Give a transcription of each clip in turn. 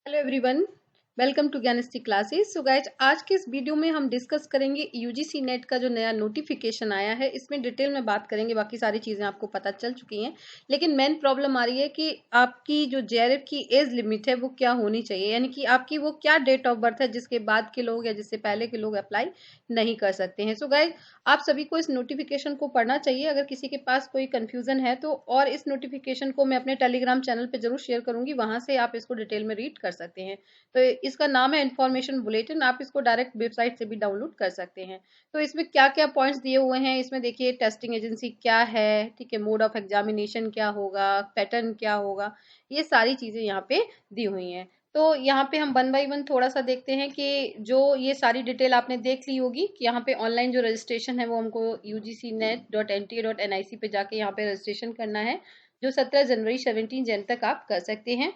Hello everyone, welcome to Gyansty classes. So guys, आज के इस वीडियो में हम डिस्कस करेंगे यूजीसी नेट का जो नया नोटिफिकेशन आया है। इसमें डिटेल में बात करेंगे, बाकी सारी चीज़ें आपको पता चल चुकी हैं। लेकिन मेन प्रॉब्लम आ रही है कि आपकी जो जेआरएफ की एज लिमिट है वो क्या होनी चाहिए, यानी कि आपकी वो क्या डेट ऑफ बर्थ है जिसके बाद के लोग या जिससे पहले के लोग अप्लाई नहीं कर सकते हैं। सो गाइज, आप सभी को इस नोटिफिकेशन को पढ़ना चाहिए। अगर किसी के पास कोई कंफ्यूजन है तो, और इस नोटिफिकेशन को मैं अपने टेलीग्राम चैनल पे जरूर शेयर करूंगी, वहां से आप इसको डिटेल में रीड कर सकते हैं। तो इसका नाम है इन्फॉर्मेशन बुलेटिन। आप इसको डायरेक्ट वेबसाइट से भी डाउनलोड कर सकते हैं। तो इसमें क्या क्या पॉइंट्स दिए हुए हैं, इसमें देखिए टेस्टिंग एजेंसी क्या है, ठीक है, मोड ऑफ एग्जामिनेशन क्या होगा, पैटर्न क्या होगा, ये सारी चीजें यहाँ पे दी हुई हैं। तो यहाँ पे हम वन बाई वन थोड़ा सा देखते हैं कि जो ये सारी डिटेल आपने देख ली होगी कि यहाँ पे ऑनलाइन जो रजिस्ट्रेशन है वो हमको ugcnet.nta.nic पे जाके यहाँ पे रजिस्ट्रेशन करना है, जो 17 जनवरी 17 जन तक आप कर सकते हैं।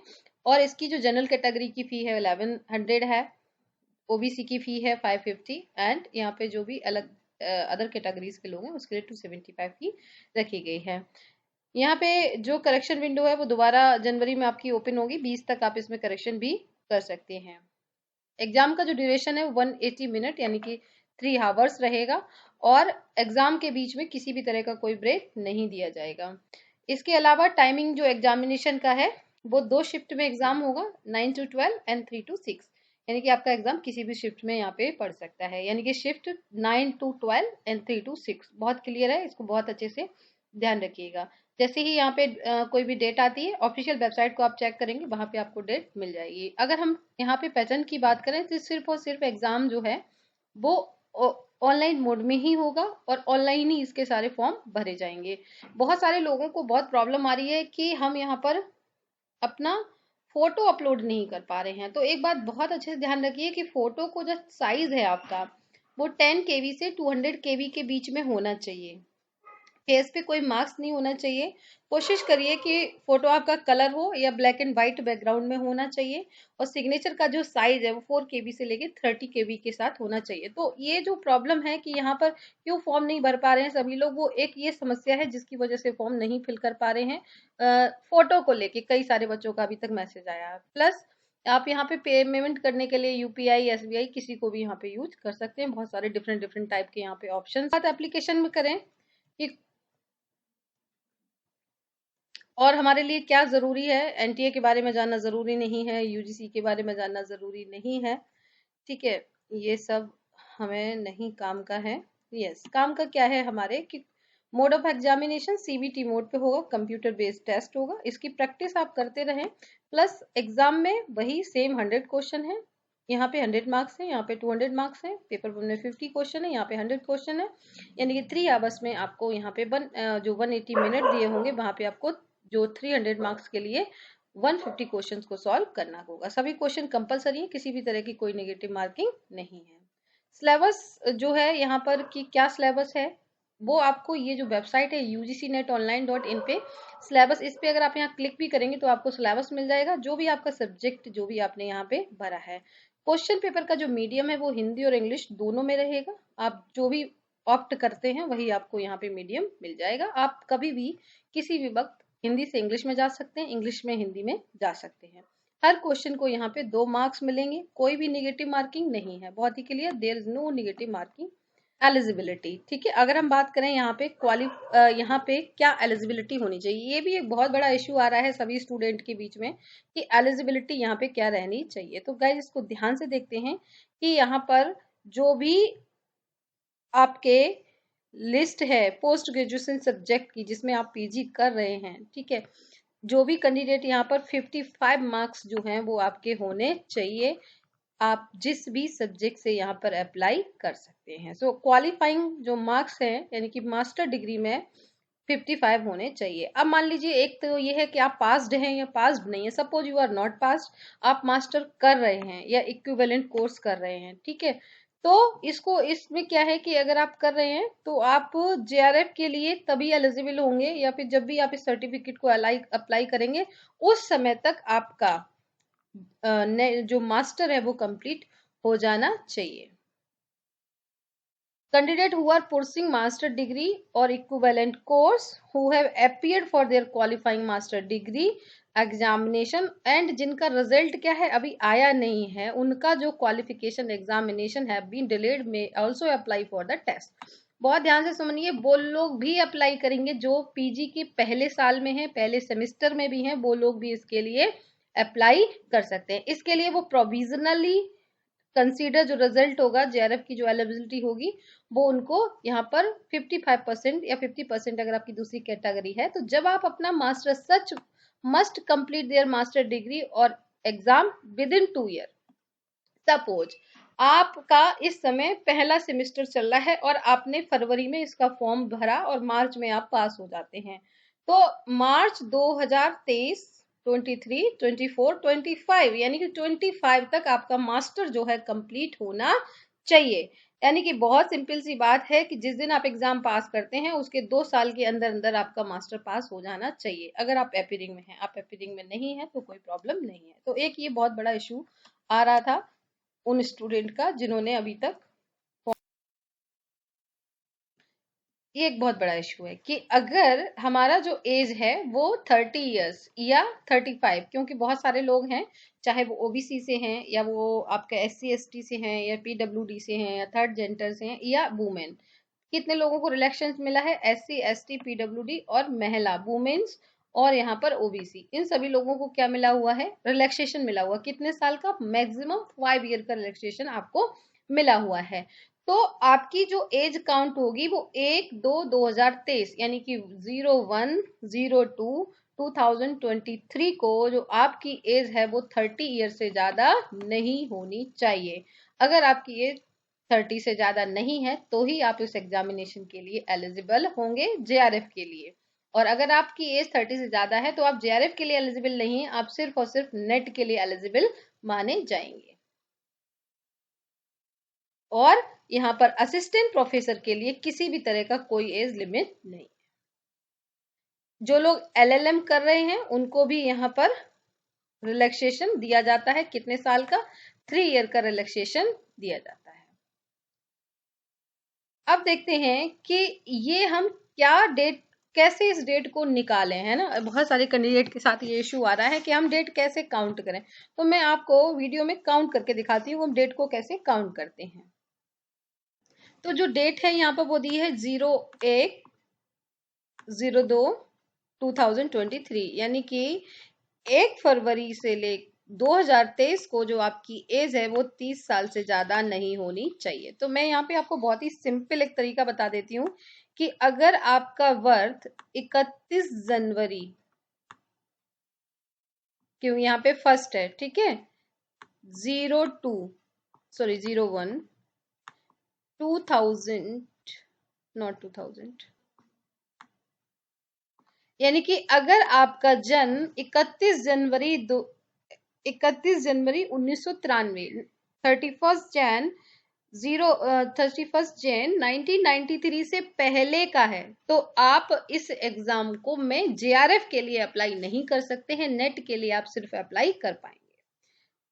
और इसकी जो जनरल कैटेगरी की फी है 1100 है, ओबीसी की फी है 550, एंड यहाँ पे जो भी अलग अदर कैटेगरीज के लोग हैं उसके लिए 275 फी रखी गई है। यहाँ पे जो करेक्शन विंडो है वो दोबारा जनवरी में आपकी ओपन होगी, 20 तक आप इसमें करेक्शन भी कर सकते हैं। एग्जाम का जो ड्यूरेशन है 180 मिनट यानी कि 3 आवर्स रहेगा, और एग्जाम के बीच में किसी भी तरह का कोई ब्रेक नहीं दिया जाएगा। इसके अलावा टाइमिंग जो एग्जामिनेशन का है वो 2 शिफ्ट में एग्जाम होगा, 9 to 12 एंड 3 to 6, यानी कि आपका एग्जाम किसी भी शिफ्ट में यहाँ पे पढ़ सकता है, यानी कि शिफ्ट 9 to 12 एंड 3 to 6 बहुत क्लियर है, इसको बहुत अच्छे से ध्यान रखिएगा। जैसे ही यहाँ पे कोई भी डेट आती है, ऑफिशियल वेबसाइट को आप चेक करेंगे, वहां पे आपको डेट मिल जाएगी। अगर हम यहाँ पे पैटर्न की बात करें तो सिर्फ और सिर्फ एग्जाम जो है वो ऑनलाइन मोड में ही होगा, और ऑनलाइन ही इसके सारे फॉर्म भरे जाएंगे। बहुत सारे लोगों को बहुत प्रॉब्लम आ रही है कि हम यहाँ पर अपना फोटो अपलोड नहीं कर पा रहे हैं। तो एक बात बहुत अच्छे से ध्यान रखिए कि फोटो को जो साइज है आपका वो 10 KB से 200 KB के बीच में होना चाहिए। फेस पे कोई मार्क्स नहीं होना चाहिए। कोशिश करिए कि फोटो आपका कलर हो या ब्लैक एंड व्हाइट बैकग्राउंड में होना चाहिए, और सिग्नेचर का जो साइज है वो 4 KB से लेके 30 KB के साथ होना चाहिए। तो ये जो प्रॉब्लम है कि यहाँ पर क्यों फॉर्म नहीं भर पा रहे हैं सभी लोग, वो एक ये समस्या है जिसकी वजह से फॉर्म नहीं फिल कर पा रहे हैं। फोटो को लेके कई सारे बच्चों का अभी तक मैसेज आया है। प्लस आप यहाँ पे पेमेंट करने के लिए यूपीआई, एसबीआई किसी को भी यहाँ पे यूज कर सकते हैं। बहुत सारे डिफरेंट डिफरेंट टाइप के यहाँ पे ऑप्शन बात एप्लीकेशन में करें कि, और हमारे लिए क्या जरूरी है, एनटीए के बारे में जानना जरूरी नहीं है, यूजीसी के बारे में जानना जरूरी नहीं है, ठीक है, ये सब हमें नहीं काम का है। यस, काम का क्या है हमारे कि mode of examination CBT mode पे होगा, कंप्यूटर बेस्ड टेस्ट होगा, इसकी प्रैक्टिस आप करते रहें। प्लस एग्जाम में वही सेम 100 क्वेश्चन है, यहाँ पे 100 मार्क्स है, यहाँ पे 200 मार्क्स है, पेपर वन में 50 क्वेश्चन है, यहाँ पे 100 क्वेश्चन है, यानी कि 3 आवर्स में आपको यहाँ पे जो 180 मिनट दिए होंगे वहां पे आपको जो 300 मार्क्स के लिए 150 क्वेश्चंस को सॉल्व करना होगा। सभी क्वेश्चन कंपलसरी है, किसी भी तरह की कोई नेगेटिव मार्किंग नहीं है। सिलेबस जो है यहाँ पर कि क्या सिलेबस है, वो आपको ये जो वेबसाइट है ugcnetonline.in पे सिलेबस, इस पे अगर आप यहाँ क्लिक भी करेंगे तो आपको सिलेबस मिल जाएगा, जो भी आपका सब्जेक्ट जो भी आपने यहाँ पे भरा है। क्वेश्चन पेपर का जो मीडियम है वो हिंदी और इंग्लिश दोनों में रहेगा। आप जो भी ऑप्ट करते हैं वही आपको यहाँ पे मीडियम मिल जाएगा। आप कभी भी किसी भी वक्त हिंदी से इंग्लिश में जा सकते हैं, इंग्लिश में हिंदी में जा सकते हैं। हर क्वेश्चन को यहाँ पे 2 मार्क्स मिलेंगे, कोई भी निगेटिव मार्किंग नहीं है, बहुत ही clear, there is no negative marking. Eligibility, ठीक है, अगर हम बात करें यहाँ पे यहाँ पे क्या एलिजिबिलिटी होनी चाहिए, ये भी एक बहुत बड़ा इशू आ रहा है सभी स्टूडेंट के बीच में कि एलिजिबिलिटी यहाँ पे क्या रहनी चाहिए। तो गाइज इसको ध्यान से देखते हैं कि यहाँ पर जो भी आपके लिस्ट है पोस्ट ग्रेजुएशन सब्जेक्ट की जिसमें आप पीजी कर रहे हैं, ठीक है, जो भी कैंडिडेट यहाँ पर 55 मार्क्स जो हैं वो आपके होने चाहिए। आप जिस भी सब्जेक्ट से यहाँ पर अप्लाई कर सकते हैं। सो क्वालिफाइंग जो मार्क्स हैं यानी कि मास्टर डिग्री में 55 होने चाहिए। अब मान लीजिए एक तो ये है कि आप पास्ड हैं या पास्ड नहीं है, suppose you are not passed, आप मास्टर कर रहे हैं या इक्विवेलेंट कोर्स कर रहे हैं, ठीक है, तो इसको इसमें क्या है कि अगर आप कर रहे हैं तो आप जेआरएफ के लिए तभी एलिजिबल होंगे, या फिर जब भी आप इस सर्टिफिकेट को अप्लाई करेंगे उस समय तक आपका जो मास्टर है वो कंप्लीट हो जाना चाहिए। Candidate who are pursuing master degree or equivalent course who have appeared for their qualifying master degree examination and जिनका रिजल्ट क्या है अभी आया नहीं है, उनका जो क्वालिफिकेशन एग्जामिनेशन है बीन डिलेड में also apply for the test. बहुत ध्यान से सुनिए, वो लोग भी अप्लाई करेंगे जो पीजी के पहले साल में है, पहले सेमेस्टर में भी हैं, वो लोग भी इसके लिए अप्लाई कर सकते हैं। इसके लिए वो प्रोविजनली कंसीडर जो रिजल्ट होगा, जेआरएफ की जो एलिजिबिलिटी होगी, वो उनको यहाँ पर 55% या 50% अगर आपकी दूसरी कैटेगरी है, तो जब आप अपना master such must complete there master degree और exam within 2 year. Suppose आपका इस समय पहला सेमेस्टर चल रहा है और आपने फरवरी में इसका फॉर्म भरा और मार्च में आप पास हो जाते हैं, तो मार्च 2023 23 24 25 यानी कि 25 तक आपका मास्टर जो है कंप्लीट होना चाहिए। यानी कि बहुत सिंपल सी बात है कि जिस दिन आप एग्जाम पास करते हैं उसके 2 साल के अंदर अंदर आपका मास्टर पास हो जाना चाहिए, अगर आप एपीरिंग में हैं। आप एपीरिंग में नहीं है तो कोई प्रॉब्लम नहीं है। तो एक ये बहुत बड़ा इशू आ रहा था उन स्टूडेंट का जिन्होंने अभी तक, ये एक बहुत बड़ा इशू है कि अगर हमारा जो एज है वो 30 इयर्स या 35, क्योंकि बहुत सारे लोग हैं चाहे वो ओबीसी से हैं या वो आपका एससी एसटी से हैं या पीडब्ल्यूडी से हैं या थर्ड जेंडर से हैं या वुमेन। कितने लोगों को रिलैक्सेशन मिला है? एससी एसटी पीडब्ल्यूडी और महिला वुमेन्स और यहाँ पर ओबीसी, इन सभी लोगों को क्या मिला हुआ है? रिलैक्सेशन मिला हुआ। कितने साल का? मैक्सिमम 5 ईयर का रिलैक्सेशन आपको मिला हुआ है। तो आपकी जो एज काउंट होगी वो 1/2/2023 यानी कि 01/02/2023 को जो आपकी एज है वो 30 ईयर से ज्यादा नहीं होनी चाहिए। अगर आपकी एज 30 से ज्यादा नहीं है तो ही आप इस एग्जामिनेशन के लिए एलिजिबल होंगे जेआरएफ के लिए। और अगर आपकी एज 30 से ज्यादा है तो आप जेआरएफ के लिए एलिजिबल नहीं है, आप सिर्फ और सिर्फ नेट के लिए एलिजिबल माने जाएंगे। और यहाँ पर असिस्टेंट प्रोफेसर के लिए किसी भी तरह का कोई एज लिमिट नहीं। जो लोग एलएलएम कर रहे हैं उनको भी यहाँ पर रिलैक्सेशन दिया जाता है। कितने साल का? 3 ईयर का रिलैक्सेशन दिया जाता है। अब देखते हैं कि ये हम क्या डेट, कैसे इस डेट को निकालें, है ना। बहुत सारे कैंडिडेट के साथ ये इशू आ रहा है कि हम डेट कैसे काउंट करें। तो मैं आपको वीडियो में काउंट करके दिखाती हूँ हम डेट को कैसे काउंट करते हैं। तो जो डेट है यहाँ पर वो दी है 01/02/2023 यानी कि 1 फरवरी से ले 2023 को जो आपकी एज है वो 30 साल से ज्यादा नहीं होनी चाहिए। तो मैं यहाँ पे आपको बहुत ही सिंपल एक तरीका बता देती हूँ कि अगर आपका बर्थ 31 जनवरी, क्यों यहाँ पे फर्स्ट है, ठीक है, 2000 नॉट 2000, यानी कि अगर आपका जन्म 31 जनवरी 1993, 1993 से पहले का है, तो आप इस एग्जाम को में जेआरएफ के लिए अप्लाई नहीं कर सकते हैं, नेट के लिए आप सिर्फ अप्लाई कर पाएंगे।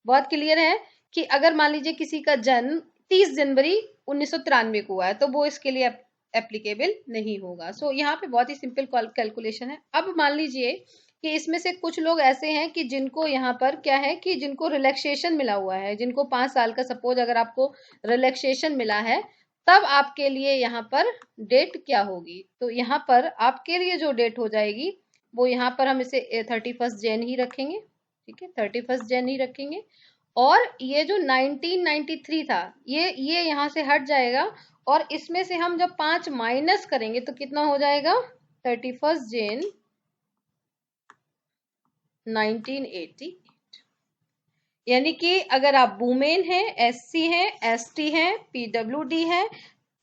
बहुत क्लियर है कि अगर मान लीजिए किसी का जन्म 30 जनवरी 1993 को हुआ है तो वो इसके लिए एप्लीकेबल नहीं होगा। सो यहाँ पे बहुत ही सिंपल कैलकुलेशन है। अब मान लीजिए कि इसमें से कुछ लोग ऐसे हैं कि जिनको यहाँ पर क्या है कि जिनको रिलैक्सेशन मिला हुआ है, जिनको 5 साल का, सपोज अगर आपको रिलैक्सेशन मिला है, तब आपके लिए यहाँ पर डेट क्या होगी? तो यहाँ पर आपके लिए जो डेट हो जाएगी वो यहाँ पर हम इसे 31 जैन ही रखेंगे, ठीक है, 31 जैन ही रखेंगे। और ये जो 1993 था ये यहाँ से हट जाएगा और इसमें से हम जब 5 माइनस करेंगे तो कितना हो जाएगा? 31 जैन 1988। यानी कि अगर आप वुमेन हैं, एससी हैं, एसटी हैं, पीडब्ल्यूडी हैं,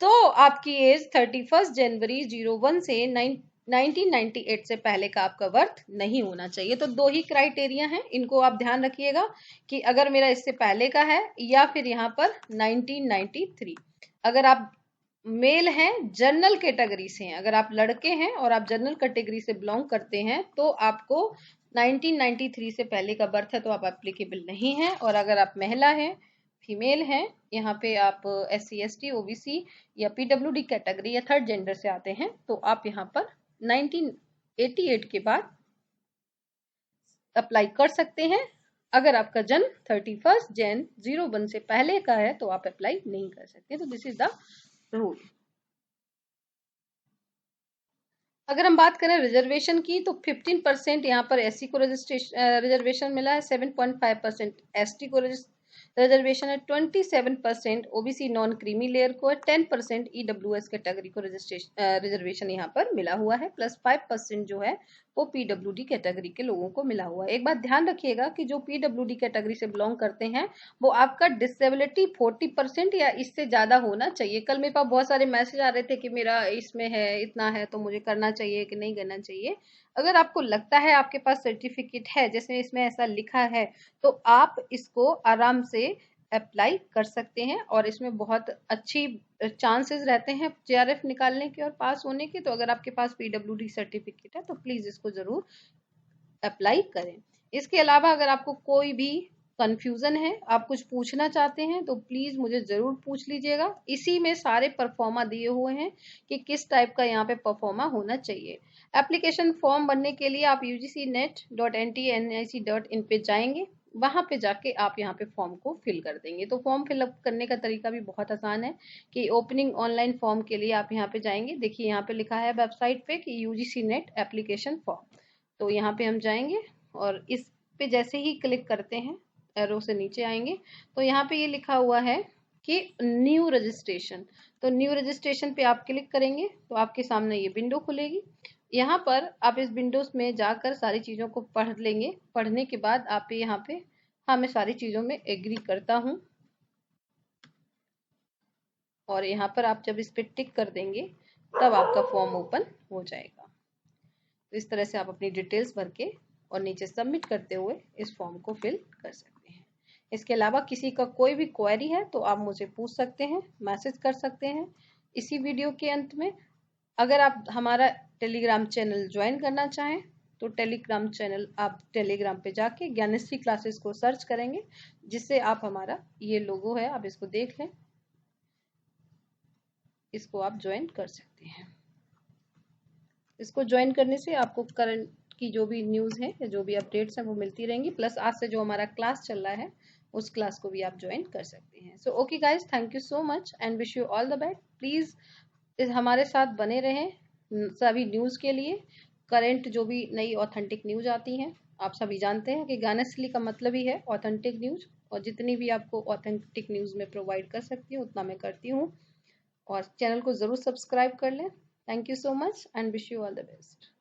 तो आपकी एज 31 जनवरी 01 से 1998 से पहले का आपका बर्थ नहीं होना चाहिए। तो 2 ही क्राइटेरिया हैं, इनको आप ध्यान रखिएगा कि अगर मेरा इससे पहले का है या फिर यहाँ पर 1993। अगर आप मेल हैं, जनरल कैटेगरी से हैं, अगर आप लड़के हैं और आप जनरल कैटेगरी से बिलोंग करते हैं तो आपको 1993 से पहले का बर्थ है तो आप एप्लीकेबल नहीं है। और अगर आप महिला हैं, फीमेल हैं, यहाँ पे आप SC ST OBC या PWD कैटेगरी या थर्ड जेंडर से आते हैं तो आप यहाँ पर 1988 के बाद अप्लाई कर सकते हैं। अगर आपका जन्म 31 जैन 01 से पहले का है तो आप अप्लाई नहीं कर सकते। तो दिस इज द रूल। अगर हम बात करें रिजर्वेशन की तो 15% यहाँ पर एससी को रिजर्वेशन मिला है, 7.5% एसटी को रिजर्वेशन है, 27% ओबीसी नॉन क्रीमी लेयर को है, 10% ईडब्ल्यूएस कैटेगरी को रिजर्वेशन यहाँ पर मिला हुआ है, प्लस 5% जो है वो पीडब्ल्यूडी कैटेगरी के लोगों को मिला हुआ है। एक बात ध्यान रखिएगा कि जो पीडब्ल्यूडी कैटेगरी से बिलोंग करते हैं वो आपका डिसेबिलिटी 40% या इससे ज्यादा होना चाहिए। कल मेरे पास बहुत सारे मैसेज आ रहे थे कि मेरा इसमें है, इतना है, तो मुझे करना चाहिए कि नहीं करना चाहिए। अगर आपको लगता है आपके पास सर्टिफिकेट है जैसे इसमें ऐसा लिखा है तो आप इसको आराम से अप्लाई कर सकते हैं और इसमें बहुत अच्छी चांसेस रहते हैं जेआरएफ निकालने के और पास होने के। तो अगर आपके पास पीडब्ल्यूडी सर्टिफिकेट है तो प्लीज इसको जरूर अप्लाई करें। इसके अलावा अगर आपको कोई भी कंफ्यूजन है, आप कुछ पूछना चाहते हैं तो प्लीज मुझे जरूर पूछ लीजिएगा। इसी में सारे परफॉर्मा दिए हुए हैं कि किस टाइप का यहाँ पे परफॉर्मा होना चाहिए। एप्लीकेशन फॉर्म भरने के लिए आप ugcnet.ntnic.in पे जाएंगे, वहां पे जाके आप यहाँ पे फॉर्म को फिल कर देंगे। तो फॉर्म फिलअप करने का तरीका भी बहुत आसान है कि ओपनिंग ऑनलाइन फॉर्म के लिए आप यहाँ पे जाएंगे। देखिए यहाँ पे लिखा है वेबसाइट पे कि यूजीसी नेट एप्लीकेशन फॉर्म, तो यहाँ पे हम जाएंगे और इस पे जैसे ही क्लिक करते हैं एरो से नीचे आएंगे तो यहाँ पे ये लिखा हुआ है कि न्यू रजिस्ट्रेशन। तो न्यू रजिस्ट्रेशन पे आप क्लिक करेंगे तो आपके सामने ये विंडो खुलेगी। यहाँ पर आप इस विंडोज में जाकर सारी चीज़ों को पढ़ लेंगे। पढ़ने के बाद आप यहाँ पे हाँ मैं सारी चीज़ों में एग्री करता हूँ और यहाँ पर आप जब इस पे टिक कर देंगे तब आपका फॉर्म ओपन हो जाएगा। तो इस तरह से आप अपनी डिटेल्स भर के और नीचे सबमिट करते हुए इस फॉर्म को फिल कर सकते हैं। इसके अलावा किसी का कोई भी क्वेरी है तो आप मुझे पूछ सकते हैं, मैसेज कर सकते हैं इसी वीडियो के अंत में। अगर आप हमारा टेलीग्राम चैनल ज्वाइन करना चाहें तो टेलीग्राम चैनल आप टेलीग्राम पे जाके ज्ञानश्री क्लासेस को सर्च करेंगे, जिससे आप हमारा ये लोगो है आप इसको देख लें, इसको आप ज्वाइन कर सकते हैं। इसको ज्वाइन करने से आपको करंट की जो भी न्यूज़ है या जो भी अपडेट्स हैं वो मिलती रहेंगी, प्लस आज से जो हमारा क्लास चल रहा है उस क्लास को भी आप ज्वाइन कर सकते हैं। So okay guys, thank you so much and wish you all the best. Please हमारे साथ बने रहें सभी न्यूज़ के लिए। करंट जो भी नई ऑथेंटिक न्यूज़ आती हैं, आप सभी जानते हैं कि ज्ञानश्री का मतलब ही है ऑथेंटिक न्यूज़, और जितनी भी आपको ऑथेंटिक न्यूज़ में प्रोवाइड कर सकती हूँ उतना मैं करती हूँ। और चैनल को ज़रूर सब्सक्राइब कर लें। Thank you so much and wish you all the best.